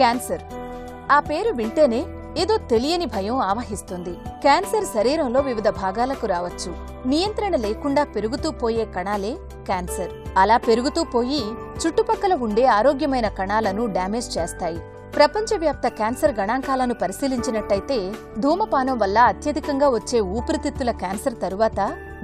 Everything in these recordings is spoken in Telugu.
క్యాన్సర్. ఆ పేరు వింటేనే ఏదో తెలియని భయం ఆవహిస్తుంది. క్యాన్సర్ శరీరంలో వివిధ భాగాలకు రావచ్చు. నియంత్రణ లేకుండా పెరుగుతూ పోయే కణాలే క్యాన్సర్. అలా పెరుగుతూ పోయి చుట్టుపక్కల ఉండే ఆరోగ్యమైన కణాలను డ్యామేజ్ చేస్తాయి. ప్రపంచవ్యాప్త క్యాన్సర్ గణాంకాలను పరిశీలించినట్టయితే ధూమపానం వల్ల అత్యధికంగా వచ్చే ఊపిరితిత్తుల క్యాన్సర్ తరువాత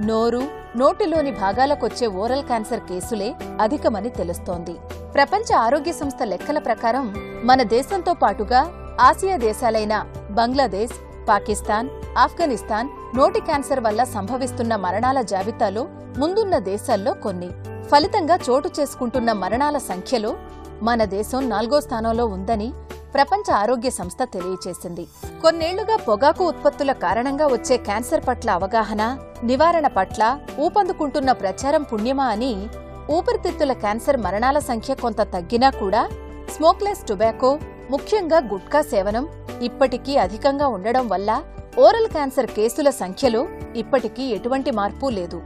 నోరు, నోటిలోని భాగాలకొచ్చే ఓరల్ క్యాన్సర్ కేసులే అధికమని తెలుస్తోంది. ప్రపంచ ఆరోగ్య సంస్థ లెక్కల ప్రకారం మన దేశంతో పాటుగా ఆసియా దేశాలైన బంగ్లాదేశ్, పాకిస్తాన్, ఆఫ్ఘనిస్తాన్ నోటి క్యాన్సర్ వల్ల సంభవిస్తున్న మరణాల జాబితాలో ముందున్న దేశాల్లో కొన్ని. ఫలితంగా చోటు చేసుకుంటున్న మరణాల సంఖ్యలో మన దేశం 4వ స్థానంలో ఉందని ప్రపంచ ఆరోగ్య సంస్థ తెలియచేసింది. కొన్నేళ్లుగా పొగాకు ఉత్పత్తుల కారణంగా వచ్చే క్యాన్సర్ పట్ల అవగాహన, నివారణ పట్ల ఊపందుకుంటున్న ప్రచారం పుణ్యమా అని ఊపిరితిత్తుల క్యాన్సర్ మరణాల సంఖ్య కొంత తగ్గినా కూడా స్మోక్లెస్ టొబాకో, ముఖ్యంగా గుట్కా సేవనం ఇప్పటికీ అధికంగా ఉండడం వల్ల ఓరల్ క్యాన్సర్ కేసుల సంఖ్యలో ఇప్పటికీ ఎటువంటి మార్పు లేదు.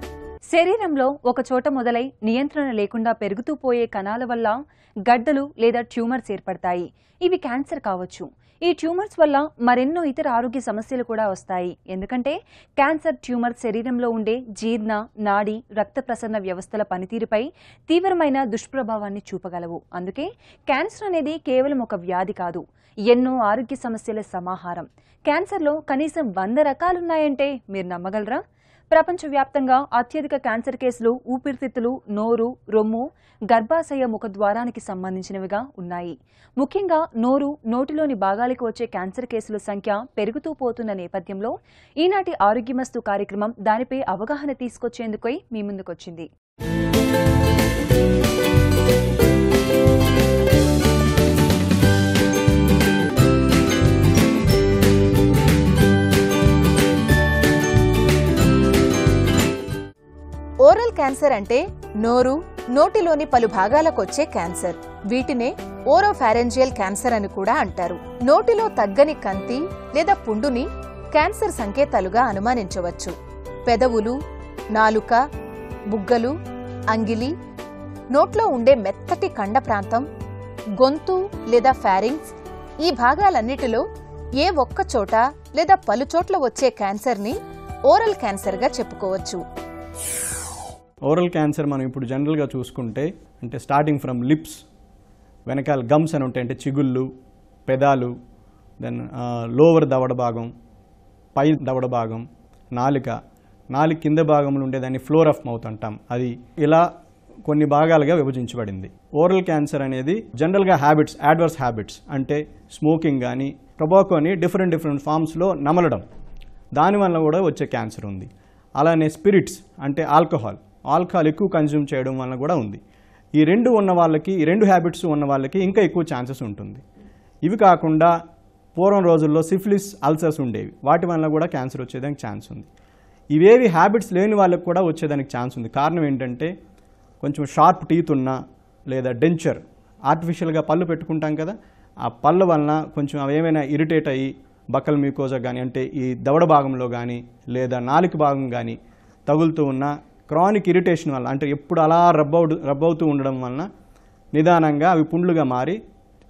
శరీరంలో ఒక చోట మొదలై నియంత్రణ లేకుండా పెరుగుతూ పోయే కణాల వల్ల గడ్డలు లేదా ట్యూమర్స్ ఏర్పడతాయి. ఇవి క్యాన్సర్ కావచ్చు. ఈ ట్యూమర్స్ వల్ల మరెన్నో ఇతర ఆరోగ్య సమస్యలు కూడా వస్తాయి. ఎందుకంటే క్యాన్సర్ ట్యూమర్ శరీరంలో ఉండే జీర్ణ, నాడి, రక్త ప్రసరణ వ్యవస్థల పనితీరుపై తీవ్రమైన దుష్ప్రభావాన్ని చూపగలవు. అందుకే క్యాన్సర్ అనేది కేవలం ఒక వ్యాధి కాదు, ఎన్నో ఆరోగ్య సమస్యల సమాహారం. క్యాన్సర్లో కనీసం 100 రకాలున్నాయంటే మీరు నమ్మగలరా? ప్రపంచవ్యాప్తంగా అత్యధిక క్యాన్సర్ కేసులు ఊపిరితిత్తులు, నోరు, రొమ్ము, గర్భాశయ ముఖద్వారానికి సంబంధించినవిగా ఉన్నాయి. ముఖ్యంగా నోరు, నోటిలోని భాగాలకు వచ్చే క్యాన్సర్ కేసుల సంఖ్య పెరుగుతూ పోతున్న నేపథ్యంలో ఈనాటి ఆరోగ్యమస్తు కార్యక్రమం దానిపై అవగాహన తీసుకొచ్చేందుకై మీ ముందుకొచ్చింది. ఓరల్ క్యాన్సర్ అంటే నోరు, నోటిలోని పలు భాగాలకొచ్చే క్యాన్సర్. వీటినే ఓరోఫారెంజియల్ క్యాన్సర్ అని కూడా అంటారు. నోటిలో తగ్గని కంతి లేదా పుండుని క్యాన్సర్ సంకేతాలుగా అనుమానించవచ్చు. పెదవులు, నాలుక, బుగ్గలు, అంగిలి, నోట్లో ఉండే మెత్తటి కండ ప్రాంతం, గొంతు లేదా ఫారింగ్స్, ఈ భాగాలన్నిటిలో ఏ ఒక్క చోట లేదా పలుచోట్ల వచ్చే క్యాన్సర్ని ఓరల్ క్యాన్సర్గా చెప్పుకోవచ్చు. ఓరల్ క్యాన్సర్ మనం ఇప్పుడు జనరల్గా చూసుకుంటే అంటే స్టార్టింగ్ ఫ్రమ్ లిప్స్, వెనకాల గమ్స్ అని ఉంటాయి, అంటే చిగుళ్ళు, పెదాలు, దెన్ లోవర్ దవడ భాగం, పై దవడ భాగం, నాలుక కింద భాగంలో ఉండేదాన్ని ఫ్లోర్ ఆఫ్ మౌత్ అంటాం. అది ఇలా కొన్ని భాగాలుగా విభజించబడింది. ఓరల్ క్యాన్సర్ అనేది జనరల్గా హ్యాబిట్స్, యాడ్వర్స్ హ్యాబిట్స్ అంటే స్మోకింగ్ కానీ టొబాకోని డిఫరెంట్ ఫామ్స్లో నమలడం, దానివల్ల కూడా వచ్చే క్యాన్సర్ ఉంది. అలానే స్పిరిట్స్ అంటే ఆల్కహాల్ ఎక్కువ కన్జ్యూమ్ చేయడం వల్ల కూడా ఉంది. ఈ రెండు హ్యాబిట్స్ ఉన్న వాళ్ళకి ఇంకా ఎక్కువ ఛాన్సెస్ ఉంటుంది. ఇవి కాకుండా పూర్వం రోజుల్లో సిఫిలిస్, అల్సర్స్ ఉండేవి, వాటి వల్ల కూడా క్యాన్సర్ వచ్చేదానికి ఛాన్స్ ఉంది. ఇవేవి హ్యాబిట్స్ లేని వాళ్ళకి కూడా వచ్చేదానికి ఛాన్స్ ఉంది. కారణం ఏంటంటే కొంచెం షార్ప్ టీత్ ఉన్నా లేదా డెంచర్, ఆర్టిఫిషియల్గా పళ్ళు పెట్టుకుంటాం కదా, ఆ పళ్ళ వలన కొంచెం అవి ఏమైనా ఇరిటేట్ అయ్యి బక్కల్ మ్యూకోజా కానీ అంటే ఈ దవడ భాగంలో కానీ లేదా నాలుక భాగం కానీ తగులుతూ ఉన్న క్రానిక్ ఇరిటేషన్ వల్ల, అంటే ఎప్పుడు అలా రబ్ అవుతూ ఉండడం వలన నిదానంగా అవి పుండ్లుగా మారి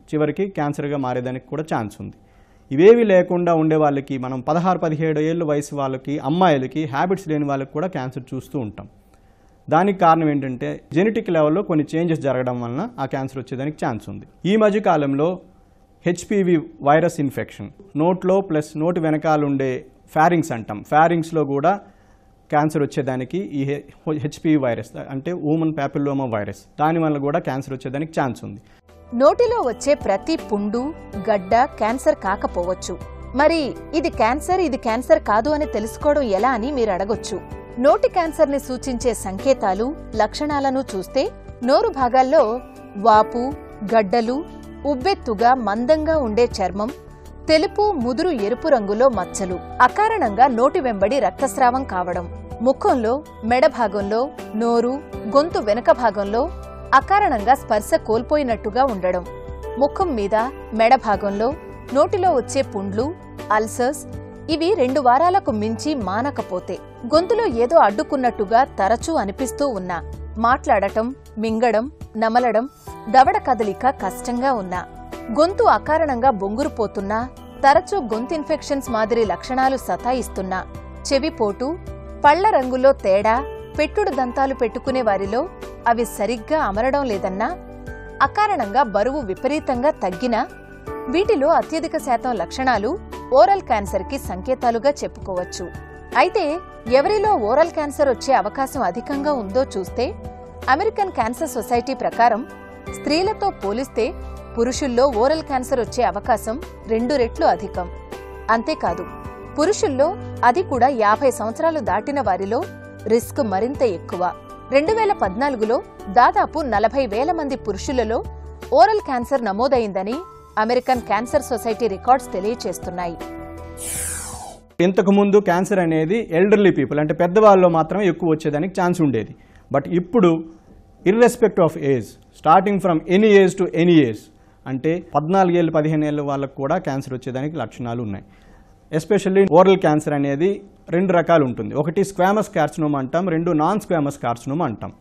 చివరికి క్యాన్సర్గా మారేదానికి కూడా ఛాన్స్ ఉంది. ఇవేవి లేకుండా ఉండే వాళ్ళకి, మనం 16-17 ఏళ్ళ వయసు వాళ్ళకి, అమ్మాయిలకి, హ్యాబిట్స్ లేని వాళ్ళకి కూడా క్యాన్సర్ చూస్తూ ఉంటాం. దానికి కారణం ఏంటంటే జెనెటిక్ లెవెల్లో కొన్ని చేంజెస్ జరగడం వలన ఆ క్యాన్సర్ వచ్చేదానికి ఛాన్స్ ఉంది. ఈ మధ్యకాలంలో హెచ్పివి వైరస్ ఇన్ఫెక్షన్, నోట్లో ప్లస్ నోటి వెనకాల ఉండే ఫారింగ్స్ అంటాం, ఫారింగ్స్లో కూడా క్యాన్సర్ వచ్చేదానికి ఈ హెచ్పివి వైరస్ అంటే హ్యూమన్ ప్యాపిల్లోమా వైరస్, దానివల్ల కూడా క్యాన్సర్ వచ్చేదానికి ఛాన్స్ ఉంది. నోటిలో వచ్చే ప్రతి పుండు, గడ్డ క్యాన్సర్ కాకపోవచ్చు. మరి ఇది క్యాన్సర్ కాదు అని తెలుసుకోవడం ఎలా అని మీరు అడగొచ్చు. నోటి క్యాన్సర్ని సూచించే సంకేతాలు, లక్షణాలను చూస్తే నోరు భాగాల్లో వాపు, గడ్డలు, ఉబ్బెత్తుగా మందంగా ఉండే చర్మం, తెలుపు, ముదురు ఎరుపు రంగులో మచ్చలు, అకారణంగా నోటి వెంబడి రక్తస్రావం కావడం, ముఖంలో, మెడ భాగంలో, నోరు, గొంతు వెనక భాగంలో అకారణంగా స్పర్శ కోల్పోయినట్టుగా ఉండడం, ముఖం మీద, మెడ భాగంలో, నోటిలో వచ్చే పుండ్లు, అల్సర్స్, ఇవి 2 వారాలకు మించి మానకపోతే, గొంతులో ఏదో అడ్డుకున్నట్టుగా తరచూ అనిపిస్తూ ఉన్నా, మాట్లాడటం, మింగడం, నమలడం, దవడ కదలిక కష్టంగా ఉన్నా, గొంతు అకారణంగా బొంగురుపోతున్నా, తరచూ గొంతు ఇన్ఫెక్షన్స్ మాదిరి లక్షణాలు సతాయిస్తున్నా, చెవిపోటు, పళ్ల రంగులో తేడా, పెట్టుడు దంతాలు పెట్టుకునే వారిలో అవి సరిగ్గా అమరడం లేదన్నా, అకారణంగా బరువు విపరీతంగా తగ్గినా, వీటిలో అత్యధిక శాతం లక్షణాలు ఓరల్ క్యాన్సర్కి సంకేతాలుగా చెప్పుకోవచ్చు. అయితే ఎవరిలో ఓరల్ క్యాన్సర్ వచ్చే అవకాశం అధికంగా ఉందో చూస్తే అమెరికన్ క్యాన్సర్ సొసైటీ ప్రకారం స్త్రీలతో పోలిస్తే పురుషుల్లో ఓరల్ క్యాన్సర్ వచ్చే అవకాశం 2 రెట్లు అధికం. అంతేకాదు, పురుషుల్లో అది కూడా 50 సంవత్సరాలు దాటిన వారిలో రిస్క్ మరింత ఎక్కువ. 2014లో దాదాపు 40,000 మంది పురుషులలో ఓరల్ క్యాన్సర్ నమోదైందని అమెరికన్ క్యాన్సర్ సొసైటీ రికార్డ్స్ తెలియచేస్తున్నాయి. ఇంతకుముందు క్యాన్సర్ అనేది ఎల్డర్లీ పీపుల్ అంటే పెద్దవాళ్ళలో మాత్రమే ఎక్కువ వచ్చేదానికి ఛాన్స్ ఉండేది. బట్ ఇప్పుడు irrespective of age, starting from any age to any age, అంటే 14 ఏళ్ళు 15 ఏళ్ళ వాళ్ళకు కూడా క్యాన్సర్ వచ్చేదానికి లక్షణాలు ఉన్నాయి. ఎస్పెషల్లీ ఓరల్ క్యాన్సర్ అనేది 2 రకాలు ఉంటుంది. ఒకటి స్క్వామస్ కార్సినోమా అంటాం, 2 నాన్ స్క్వామస్ కార్సినోమా అంటాం.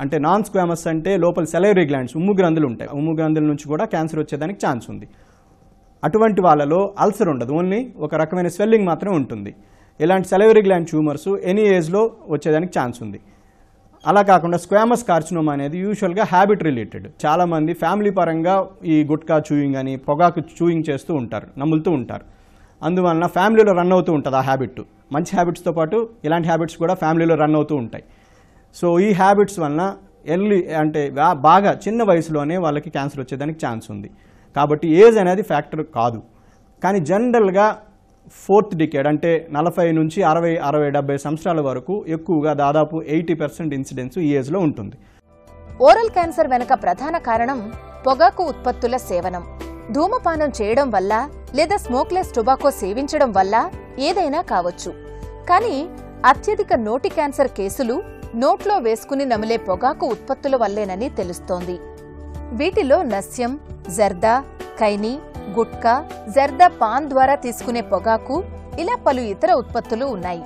అంటే నాన్ స్క్వామస్ అంటే లోపల సెలైవరీ గ్లాండ్స్, ఉమ్ము గ్రంథులు ఉంటాయి. ఉమ్ము గ్రంథుల నుంచి కూడా క్యాన్సర్ వచ్చేదానికి ఛాన్స్ ఉంది. అటువంటి వాళ్ళలో అల్సర్ ఉండదు, ఓన్లీ ఒక రకమైన స్వెల్లింగ్ మాత్రమే ఉంటుంది. ఇలాంటి సెలైవరీ గ్లాండ్ ట్యూమర్స్ ఎనీ ఏజ్లో వచ్చేదానికి ఛాన్స్ ఉంది. అలా కాకుండా స్క్వామస్ కార్సినోమా అనేది యూజువల్గా హ్యాబిట్ రిలేటెడ్. చాలామంది ఫ్యామిలీ పరంగా ఈ గుట్కా చూయింగ్ అని పొగాకు చూయింగ్ చేస్తూ ఉంటారు, నములుతూ ఉంటారు. అందువలన ఫ్యామిలీలో రన్ అవుతూ ఉంటుంది ఆ హ్యాబిట్. మంచి హ్యాబిట్స్తో పాటు ఇలాంటి హ్యాబిట్స్ కూడా ఫ్యామిలీలో రన్ అవుతూ ఉంటాయి. సో ఈ హ్యాబిట్స్ వలన ఎర్లీ అంటే బాగా చిన్న వయసులోనే వాళ్ళకి క్యాన్సర్ వచ్చేదానికి ఛాన్స్ ఉంది. కాబట్టి ఏజ్ అనేది ఫ్యాక్టర్ కాదు. కానీ జనరల్గా 4th డికేడ్ అంటే 40 నుంచి 60, 70 సంవత్సరాల వరకు ఎక్కువగా దాదాపు 80% ఇన్సిడెన్స్ ఈ ఏజ్లో ఉంటుంది. ఓరల్ క్యాన్సర్ వెనుక ప్రధాన కారణం పొగాకు ఉత్పత్తుల సేవనం. ధూమపానం చేయడం వల్ల లేదా స్మోక్లెస్ టొబాకో సేవించడం వల్ల ఏదైనా కావచ్చు. కానీ అత్యధిక నోటి క్యాన్సర్ కేసులు నోట్లో వేసుకుని నమిలే పొగాకు ఉత్పత్తుల వల్లేనని తెలుస్తోంది. వీటిలో నస్యం, జర్దా, ఖైనీ, గుట్కా, జర్దా పాన్ ద్వారా తీసుకునే పొగాకు, ఇలా పలు ఇతర ఉత్పత్తులు ఉన్నాయి.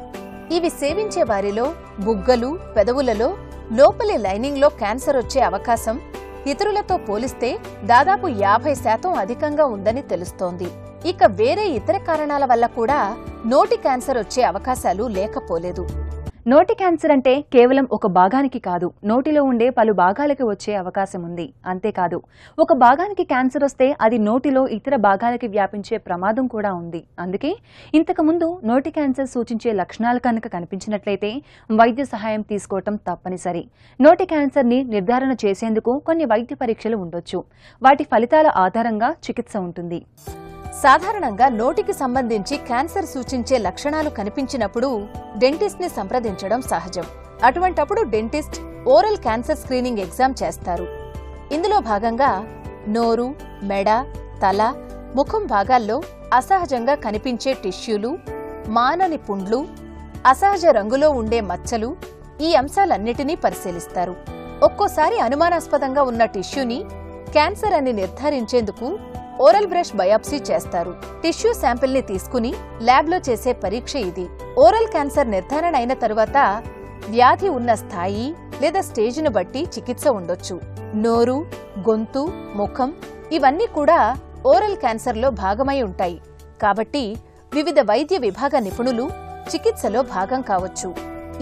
ఇవి సేవించే వారిలో బుగ్గలు, పెదవులలో లోపలి లైనింగ్లో క్యాన్సర్ వచ్చే అవకాశం ఇతరులతో పోలిస్తే దాదాపు 50% అధికంగా ఉందని తెలుస్తోంది. ఇక వేరే ఇతర కారణాల వల్ల కూడా నోటి క్యాన్సర్ వచ్చే అవకాశాలు లేకపోలేదు. నోటి క్యాన్సర్ అంటే కేవలం ఒక భాగానికి కాదు, నోటిలో ఉండే పలు భాగాలకి వచ్చే అవకాశం ఉంది. అంతేకాదు, ఒక భాగానికి క్యాన్సర్ వస్తే అది నోటిలో ఇతర భాగాలకి వ్యాపించే ప్రమాదం కూడా ఉంది. అందుకే ఇంతకుముందు నోటి క్యాన్సర్ సూచించే లక్షణాలు కనుక కనిపించినట్లయితే వైద్య సహాయం తీసుకోవటం తప్పనిసరి. నోటి క్యాన్సర్ని నిర్ధారణ చేసేందుకు కొన్ని వైద్య పరీక్షలు ఉండొచ్చు. వాటి ఫలితాల ఆధారంగా చికిత్స ఉంటుంది. సాధారణంగా నోటికి సంబంధించి క్యాన్సర్ సూచించే లక్షణాలు కనిపించినప్పుడు డెంటిస్ట్ ని సంప్రదించడం సహజం. అటువంటప్పుడు dentist oral cancer screening exam చేస్తారు. ఇందులో భాగంగా నోరు, మెడ, తల, ముఖం భాగాల్లో అసహజంగా కనిపించే టిష్యూలు, మానని పుండ్లు, అసహజ రంగులో ఉండే మచ్చలు, ఈ అంశాలన్నిటినీ పరిశీలిస్తారు. ఒక్కోసారి అనుమానాస్పదంగా ఉన్న టిష్యూని క్యాన్సర్ అని నిర్ధారించేందుకు ఓరల్ బ్రష్ బయాప్సీ చేస్తారు. టిష్యూ శాంపిల్ ని తీసుకుని ల్యాబ్లో చేసే పరీక్ష ఇది. ఓరల్ క్యాన్సర్ నిర్ధారణ అయిన తరువాత వ్యాధి ఉన్న స్థాయి లేదా స్టేజ్ను బట్టి చికిత్స ఉండొచ్చు. నోరు, గొంతు, ముఖం ఇవన్నీ కూడా ఓరల్ క్యాన్సర్లో భాగమై ఉంటాయి. కాబట్టి వివిధ వైద్య విభాగ నిపుణులు చికిత్సలో భాగం కావచ్చు.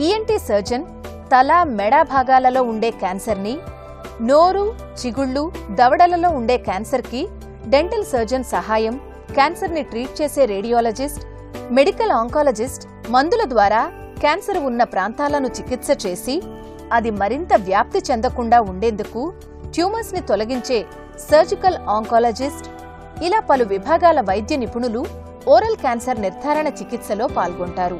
ఈఎన్టీ సర్జన్ తల, మెడ భాగాలలో ఉండే క్యాన్సర్ని, నోరు, చిగుళ్ళు, దవడలలో ఉండే క్యాన్సర్కి డెంటల్ సర్జన్ సహాయం, క్యాన్సర్ని ట్రీట్ చేసే రేడియాలజిస్ట్, మెడికల్ ఆంకాలజిస్ట్ మందుల ద్వారా క్యాన్సర్ ఉన్న ప్రాంతాలను చికిత్స చేసి అది మరింత వ్యాప్తి చెందకుండా ఉండేందుకు ట్యూమర్స్ ని తొలగించే సర్జికల్ ఆంకాలజిస్ట్, ఇలా పలు విభాగాల వైద్య నిపుణులు ఓరల్ క్యాన్సర్ నిర్ధారణ చికిత్సలో పాల్గొంటారు.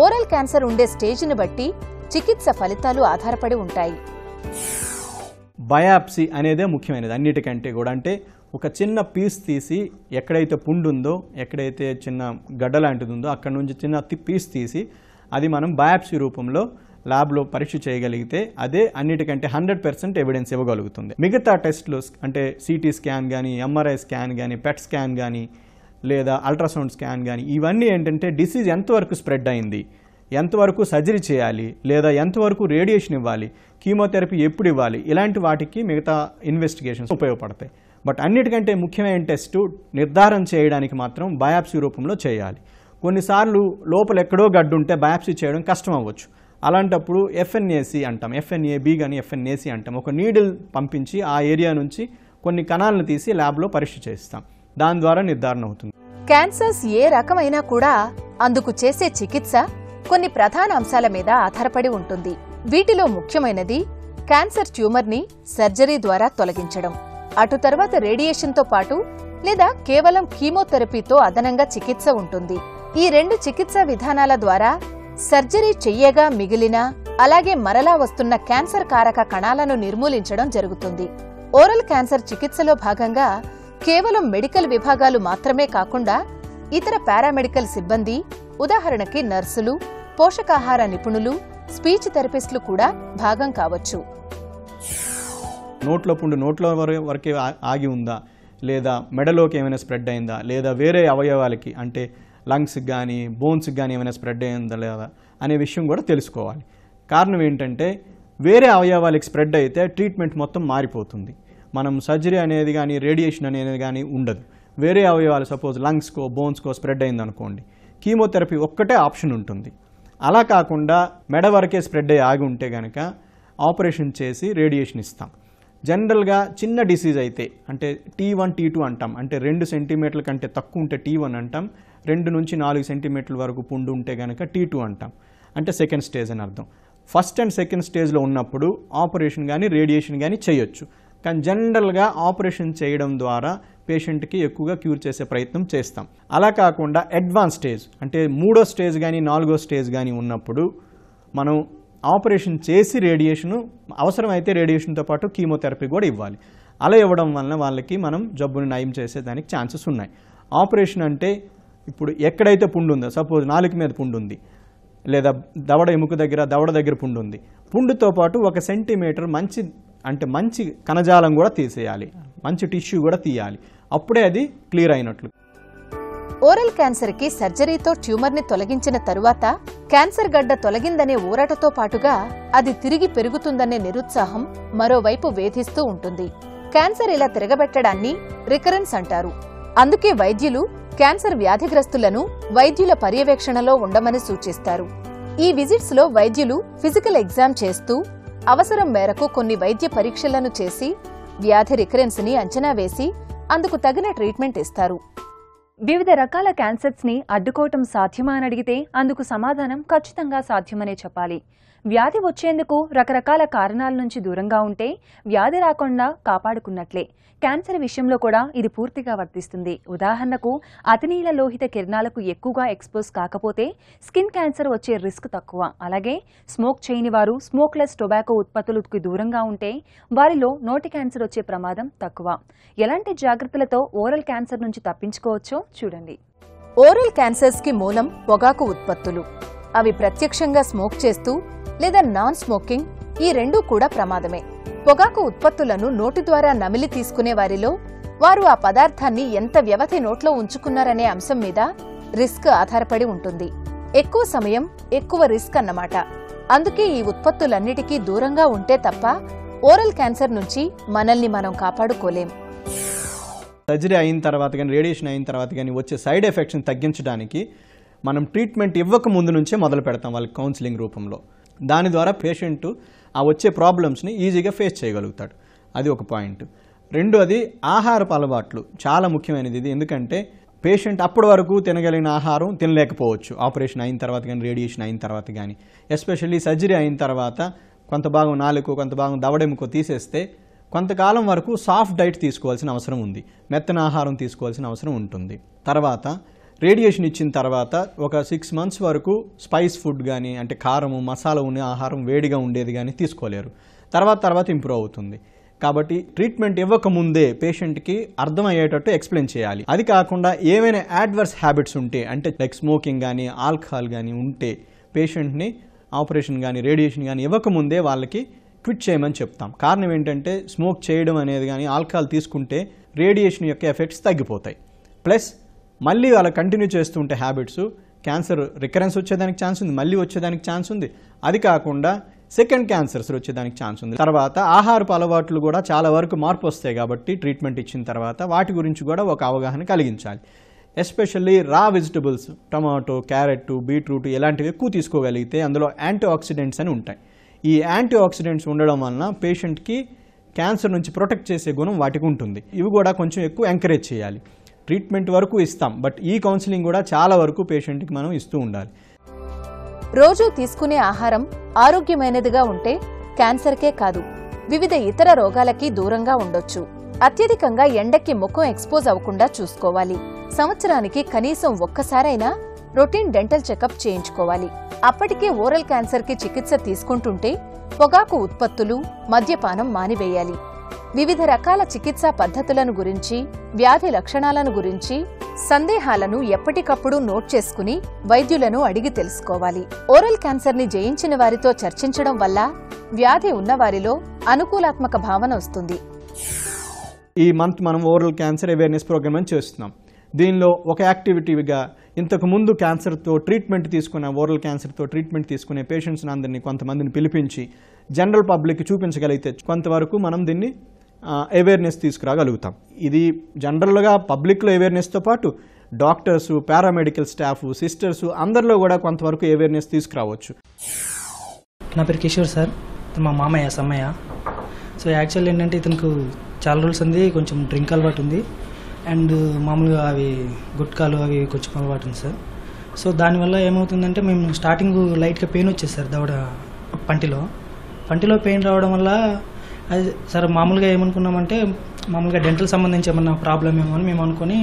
ఓరల్ క్యాన్సర్ ఉండే స్టేజ్ని బట్టి చికిత్స ఫలితాలు ఆధారపడి ఉంటాయి. బయాప్సీ అనేదే ముఖ్యమైనది అన్నిటికంటే కూడా. అంటే ఒక చిన్న పీస్ తీసి ఎక్కడైతే పుండు ఉందో, ఎక్కడైతే చిన్న గడ్డ లాంటిది ఉందో అక్కడ నుంచి చిన్న పీస్ తీసి అది మనం బయాప్సీ రూపంలో ల్యాబ్లో పరీక్ష చేయగలిగితే అదే అన్నిటికంటే 100% ఎవిడెన్స్ ఇవ్వగలుగుతుంది. మిగతా టెస్ట్లు అంటే సిటీ స్కాన్ కానీ, ఎంఆర్ఐ స్కాన్ కానీ, పెట్ స్కాన్ కానీ, లేదా అల్ట్రాసౌండ్ స్కాన్ కానీ, ఇవన్నీ ఏంటంటే డిసీజ్ ఎంతవరకు స్ప్రెడ్ అయింది, ఎంతవరకు సర్జరీ చేయాలి లేదా ఎంతవరకు రేడియేషన్ ఇవ్వాలి, కీమోథెరపీ ఎప్పుడు ఇవ్వాలి, ఇలాంటి వాటికి మిగతా ఇన్వెస్టిగేషన్స్ ఉపయోగపడతాయి. బట్ అన్నిటికంటే ముఖ్యమైన టెస్ట్ నిర్ధారణ చేయడానికి మాత్రం బయాప్సీ రూపంలో చేయాలి. కొన్నిసార్లు లోపల ఎక్కడో గడ్డు ఉంటే బయాప్సీ చేయడం కష్టం అవ్వచ్చు. అలాంటప్పుడు ఎఫ్ఎన్ఏసి అంటాం, ఎఫ్ఎన్ఏబి కానీ ఎఫ్ఎన్ఏసి అంటాం. ఒక నీడిల్ పంపించి ఆ ఏరియా నుంచి కొన్ని కణాలను తీసి ల్యాబ్లో పరీక్ష చేస్తాం. దాని ద్వారా నిర్ధారణ అవుతుంది. క్యాన్సర్స్ ఏ రకమైనా కూడా అందుకు చేసే చికిత్స కొన్ని ప్రధాన అంశాల మీద ఆధారపడి ఉంటుంది. వీటిలో ముఖ్యమైనది క్యాన్సర్ ట్యూమర్ని సర్జరీ ద్వారా తొలగించడం, అటు తర్వాత రేడియేషన్తో పాటు లేదా కేవలం కీమోథెరపీతో అదనంగా చికిత్స ఉంటుంది. ఈ 2 చికిత్సా విధానాల ద్వారా సర్జరీ చెయ్యగా మిగిలిన అలాగే మరలా వస్తున్న క్యాన్సర్ కారక కణాలను నిర్మూలించడం జరుగుతుంది. ఓరల్ క్యాన్సర్ చికిత్సలో భాగంగా కేవలం మెడికల్ విభాగాలు మాత్రమే కాకుండా ఇతర పారామెడికల్ సిబ్బంది, ఉదాహరణకి నర్సులు, పోషకాహార నిపుణులు, స్పీచ్ థెరపిస్టులు కూడా భాగం కావచ్చు. నోట్లో పుండు నోట్లో వరకే ఆగి ఉందా, లేదా మెడలోకి ఏమైనా స్ప్రెడ్ అయిందా, లేదా వేరే అవయవాలకి అంటే లంగ్స్కి కానీ బోన్స్కి కానీ ఏమైనా స్ప్రెడ్ అయిందా లేదా అనే విషయం కూడా తెలుసుకోవాలి. కారణం ఏంటంటే వేరే అవయవాలకి స్ప్రెడ్ అయితే ట్రీట్మెంట్ మొత్తం మారిపోతుంది. మనం సర్జరీ అనేది కానీ రేడియేషన్ అనేది కానీ ఉండదు. వేరే అవయవాలు సపోజ్ లంగ్స్కో బోన్స్కో స్ప్రెడ్ అయిందనుకోండి, కీమోథెరపీ ఒక్కటే ఆప్షన్ ఉంటుంది. అలా కాకుండా మెడ వరకే స్ప్రెడ్ అయ్యి ఆగి ఉంటే కనుక ఆపరేషన్ చేసి రేడియేషన్ ఇస్తాం. జనరల్గా చిన్న డిసీజ్ అయితే అంటే T1 T2 అంటాం, అంటే 2 సెంటీమీటర్ల కంటే తక్కువ ఉంటే T1 అంటాం, 2 నుంచి 4 సెంటీమీటర్ల వరకు పుండు ఉంటే కనుక T2 అంటాం, అంటే సెకండ్ స్టేజ్ అని అర్థం. ఫస్ట్ అండ్ సెకండ్ స్టేజ్లో ఉన్నప్పుడు ఆపరేషన్ కానీ రేడియేషన్ కానీ చేయొచ్చు. కానీ జనరల్గా ఆపరేషన్ చేయడం ద్వారా పేషెంట్కి ఎక్కువగా క్యూర్ చేసే ప్రయత్నం చేస్తాం. అలా కాకుండా అడ్వాన్స్ స్టేజ్ అంటే 3వ స్టేజ్ కానీ 4వ స్టేజ్ కానీ ఉన్నప్పుడు మనం ఆపరేషన్ చేసి రేడియేషను అవసరమైతే రేడియేషన్తో పాటు కీమోథెరపీ కూడా ఇవ్వాలి. అలా ఇవ్వడం వలన వాళ్ళకి మనం జబ్బుని నయం చేసేదానికి ఛాన్సెస్ ఉన్నాయి. ఆపరేషన్ అంటే ఇప్పుడు ఎక్కడైతే పుండు ఉందో, సపోజ్ నాలుక మీద పుండు ఉంది, లేదా దవడ ఎముక దగ్గర దవడ దగ్గర పుండు ఉంది, పుండుతో పాటు 1 సెంటీమీటర్ మంచి కణజాలం కూడా తీసేయాలి, మంచి టిష్యూ కూడా తీయాలి. అప్పుడే అది క్లియర్ అయినట్లు. ఓరల్ క్యాన్సర్కి సర్జరీతో ట్యూమర్ని తొలగించిన తరువాత క్యాన్సర్ గడ్డ తొలగిందనే ఊరటతో పాటుగా అది తిరిగి పెరుగుతుందనే నిరుత్సాహం మరోవైపు వేధిస్తూ ఉంటుంది. క్యాన్సర్ ఇలా తిరగబెట్టడాన్ని రికరెన్స్ అంటారు. అందుకే వైద్యులు క్యాన్సర్ వ్యాధిగ్రస్తులను వైద్యుల పర్యవేక్షణలో ఉండమని సూచిస్తారు. ఈ విజిట్స్ లో వైద్యులు ఫిజికల్ ఎగ్జామ్ చేస్తూ అవసరం మేరకు కొన్ని వైద్య పరీక్షలను చేసి వ్యాధి రికరెన్స్ ని అంచనా వేసి అందుకు తగిన ట్రీట్మెంట్ ఇస్తారు. వివిధ రకాల క్యాన్సర్స్ ని అడ్డుకోవటం సాధ్యమా అని అడిగితే అందుకు సమాధానం ఖచ్చితంగా సాధ్యమనే చెప్పాలి. వ్యాధి వచ్చేందుకు రకరకాల కారణాల నుంచి దూరంగా ఉంటే వ్యాధి రాకుండా కాపాడుకున్నట్లే. క్యాన్సర్ విషయంలో కూడా ఇది పూర్తిగా వర్తిస్తుంది. ఉదాహరణకు అతినీల లోహిత కిరణాలకు ఎక్కువగా ఎక్స్పోజ్ కాకపోతే స్కిన్ క్యాన్సర్ వచ్చే రిస్క్ తక్కువ. అలాగే స్మోక్ చేయని వారు స్మోక్లెస్ టొబాకో ఉత్పత్తులకు దూరంగా ఉంటే వారిలో నోటి క్యాన్సర్ వచ్చే ప్రమాదం తక్కువ. ఎలాంటి జాగ్రత్తలతో ఓరల్ క్యాన్సర్ నుంచి తప్పించుకోవచ్చో చూడండి. ఓరల్ క్యాన్సర్స్ కి మూలం పొగాకు ఉత్పత్తులు. అవి ప్రత్యక్షంగా స్మోక్ చేస్తూ లేదా నాన్ స్మోకింగ్, ఈ రెండూ కూడా ప్రమాదమే. పొగాకు ఉత్పత్తులను నోటి ద్వారా నమిలి తీసుకునే వారిలో వారు ఆ పదార్థాన్ని ఎంత వ్యవధి నోట్లో ఉంచుకున్నారనే అంశం మీద రిస్క్ ఆధారపడి ఉంటుంది. ఎక్కువ సమయం ఎక్కువ రిస్క్ అన్నమాట. అందుకే ఈ ఉత్పత్తులన్నిటికీ దూరంగా ఉంటే తప్ప ఓరల్ క్యాన్సర్ నుంచి మనల్ని మనం కాపాడుకోలేం. సర్జరీ అయిన తర్వాత కానీ రేడియేషన్ అయిన తర్వాత కానీ వచ్చే సైడ్ ఎఫెక్ట్స్ని తగ్గించడానికి మనం ట్రీట్మెంట్ ఇవ్వక ముందు నుంచే మొదలు పెడతాం వాళ్ళకి కౌన్సిలింగ్ రూపంలో. దాని ద్వారా పేషెంట్ ఆ వచ్చే ప్రాబ్లమ్స్ని ఈజీగా ఫేస్ చేయగలుగుతాడు. అది ఒక పాయింట్. రెండోది ఆహారపు అలవాట్లు చాలా ముఖ్యమైనది ఇది. ఎందుకంటే పేషెంట్ అప్పటి వరకు తినగలిగిన ఆహారం తినలేకపోవచ్చు ఆపరేషన్ అయిన తర్వాత కానీ రేడియేషన్ అయిన తర్వాత కానీ. ఎస్పెషల్లీ సర్జరీ అయిన తర్వాత కొంత భాగం నాలుకో కొంత భాగం దవడెముకో తీసేస్తే కొంతకాలం వరకు సాఫ్ట్ డైట్ తీసుకోవాల్సిన అవసరం ఉంది, మెత్తన ఆహారం తీసుకోవాల్సిన అవసరం ఉంటుంది. తర్వాత రేడియేషన్ ఇచ్చిన తర్వాత ఒక 6 months వరకు స్పైస్ ఫుడ్ కానీ అంటే కారము మసాలా ఉన్న ఆహారం వేడిగా ఉండేది కానీ తీసుకోలేరు. తర్వాత ఇంప్రూవ్ అవుతుంది. కాబట్టి ట్రీట్మెంట్ ఇవ్వకముందే పేషెంట్కి అర్థమయ్యేటట్టు ఎక్స్ప్లెయిన్ చేయాలి. అది కాకుండా ఏమైనా యాడ్వర్స్ హ్యాబిట్స్ ఉంటే అంటే లైక్ స్మోకింగ్ కానీ ఆల్కహాల్ కానీ ఉంటే పేషెంట్ని ఆపరేషన్ కానీ రేడియేషన్ కానీ ఇవ్వకముందే వాళ్ళకి క్విట్ చేయమని చెప్తాం. కారణం ఏంటంటే స్మోక్ చేయడం అనేది కానీ ఆల్కహాల్ తీసుకుంటే రేడియేషన్ యొక్క ఎఫెక్ట్స్ తగ్గిపోతాయి. ప్లస్ మళ్ళీ అలా కంటిన్యూ చేస్తుంటే హ్యాబిట్స్ క్యాన్సర్ రికరెన్స్ వచ్చేదానికి ఛాన్స్ ఉంది, మళ్ళీ వచ్చేదానికి ఛాన్స్ ఉంది. అది కాకుండా సెకండ్ క్యాన్సర్స్ వచ్చేదానికి ఛాన్స్ ఉంది. తర్వాత ఆహారపు అలవాట్లు కూడా చాలా వరకు మార్పు వస్తాయి కాబట్టి ట్రీట్మెంట్ ఇచ్చిన తర్వాత వాటి గురించి కూడా ఒక అవగాహన కలిగించాలి. ఎస్పెషల్లీ రా వెజిటబుల్స్, టమాటో, క్యారెట్, బీట్రూట్ ఇలాంటివి ఎక్కువ తీసుకోగలిగితే అందులో యాంటీ ఆక్సిడెంట్స్ అని ఉంటాయి. ఈ యాంటీ ఆక్సిడెంట్స్ ఉండడం వలన పేషెంట్కి క్యాన్సర్ నుంచి ప్రొటెక్ట్ చేసే గుణం వాటికి ఉంటుంది. ఇవి కూడా కొంచెం ఎక్కువ ఎంకరేజ్ చేయాలి. ట్రీట్మెంట్ వరకు ఇస్తాం, బట్ ఈ కౌన్సిలింగ్ కూడా చాలా వరకు పేషెంట్కి మనం ఇస్తూ ఉండాలి. రోజూ తీసుకునే ఆహారం ఆరోగ్యమైనదిగా ఉంటే క్యాన్సర్కే కాదు, వివిధ ఇతర రోగాలకి దూరంగా ఉండొచ్చు. అత్యధికంగా ఎండకి ముఖం ఎక్స్పోజ్ అవ్వకుండా చూసుకోవాలి. సంవత్సరానికి కనీసం ఒక్కసారైనా రొటీన్ డెంటల్ చెకప్ చేయించుకోవాలి. అప్పటికే ఓరల్ క్యాన్సర్కి చికిత్స తీసుకుంటుంటే పొగాకు ఉత్పత్తులు, మద్యపానం మానివేయాలి. వివిధ రకాల చికిత్సా పద్ధతులను గురించి, వ్యాధి లక్షణాలను గురించి సందేహాలను ఎప్పటికప్పుడు నోట్ చేసుకుని వైద్యులను అడిగి తెలుసుకోవాలి. ఓరల్ క్యాన్సర్ని జయించిన వారితో చర్చించడం వల్ల వ్యాధి ఉన్నవారిలో అనుకూలాత్మక భావన వస్తుంది. ఈ మంత్ మనం ఓరల్ క్యాన్సర్ అవేర్నెస్ ప్రోగ్రామ్ అని చేస్తున్నాం. దీనిలో ఒక యాక్టివిటీగా ఇంతకు ముందు క్యాన్సర్తో ట్రీట్మెంట్ తీసుకున్న, ఓరల్ క్యాన్సర్తో ట్రీట్మెంట్ తీసుకునే పేషెంట్స్ని అందరినీ కొంతమందిని పిలిపించి జనరల్ పబ్లిక్కి చూపించగలిగితే కొంతవరకు మనం దీన్ని అవేర్నెస్ తీసుకురాగలుగుతాం. ఇది జనరల్గా పబ్లిక్లో అవేర్నెస్తో పాటు డాక్టర్సు, పారామెడికల్ స్టాఫ్, సిస్టర్సు అందరిలో కూడా కొంతవరకు అవేర్నెస్ తీసుకురావచ్చు. నా పేరు కిషోర్ సార్, మా మామయ్య సమ్మయ్య. సో యాక్చువల్ ఏంటంటే ఇతనికి చాలా రోజులు ఉంది కొంచెం డ్రింక్ అలవాటు ఉంది, అండ్ మామూలుగా అవి గుట్కాలు అవి కొంచెం అలవాటు ఉంది సార్. సో దానివల్ల ఏమవుతుందంటే మేము స్టార్టింగ్ లైట్గా పెయిన్ వచ్చేది సార్, దవడ పంటిలో పెయిన్ రావడం వల్ల అది సార్ మామూలుగా ఏమనుకున్నామంటే మామూలుగా డెంటల్ సంబంధించి ఏమన్నా ప్రాబ్లం ఏమో అని మేము అనుకుని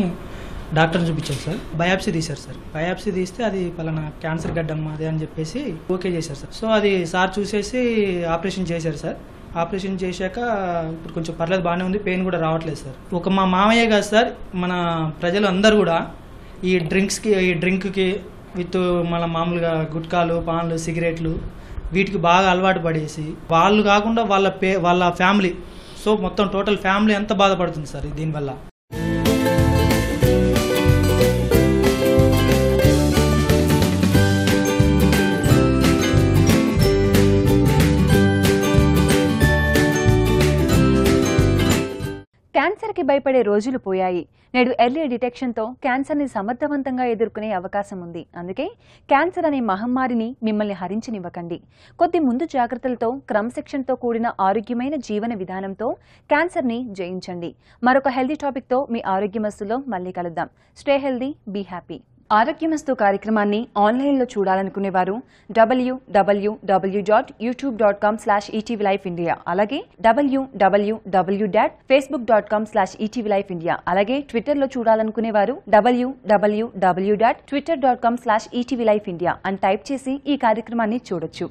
డాక్టర్ని చూపించాం సార్. బయాప్సీ తీశారు సార్. బయాప్సీ తీస్తే అది పలానా క్యాన్సర్ గడ్డమ్మ అదే అని చెప్పేసి ఓకే చేశారు సార్. సో అది సార్ చూసేసి ఆపరేషన్ చేశారు సార్. ఆపరేషన్ చేశాక ఇప్పుడు కొంచెం పర్లేదు, బాగానే ఉంది, పెయిన్ కూడా రావట్లేదు సార్. ఒక మా మామయ్య కాదు సార్, మన ప్రజలు అందరూ కూడా ఈ డ్రింక్కి విత్ మళ్ళీ మామూలుగా గుట్కాలు, పాన్లు, సిగరెట్లు వీటికి బాగా అలవాటు పడేసి వాళ్ళు కాకుండా వాళ్ళ ఫ్యామిలీ, సో మొత్తం టోటల్ ఫ్యామిలీ ఎంత బాధపడుతుంది సార్ దీనివల్ల. క్యాన్సర్కి భయపడే రోజులు పోయాయి. నేడు ఎర్లీ డిటెక్షన్తో క్యాన్సర్ని సమర్థవంతంగా ఎదుర్కొనే అవకాశం ఉంది. అందుకే క్యాన్సర్ అనే మహమ్మారిని మిమ్మల్ని హరించనివ్వకండి. కొద్ది ముందు జాగ్రత్తలతో, క్రమశిక్షణతో కూడిన ఆరోగ్యమైన జీవన విధానంతో క్యాన్సర్ని జయించండి. మరొక హెల్దీ టాపిక్తో మీ ఆరోగ్యమస్తులో మళ్ళీ కలుద్దాం. Stay healthy, be happy. ఆరోగ్యమస్తు కార్యక్రమాన్ని ఆన్లైన్లో చూడాలనుకునేవారు www.youtube.com/etvlifeindia, అలాగే www.facebook.com/etvlifeindia, అలాగే ట్విట్టర్లో చూడాలనుకునేవారు www.twitter.com/etvlifeindia అని టైప్ చేసి ఈ కార్యక్రమాన్ని చూడొచ్చు.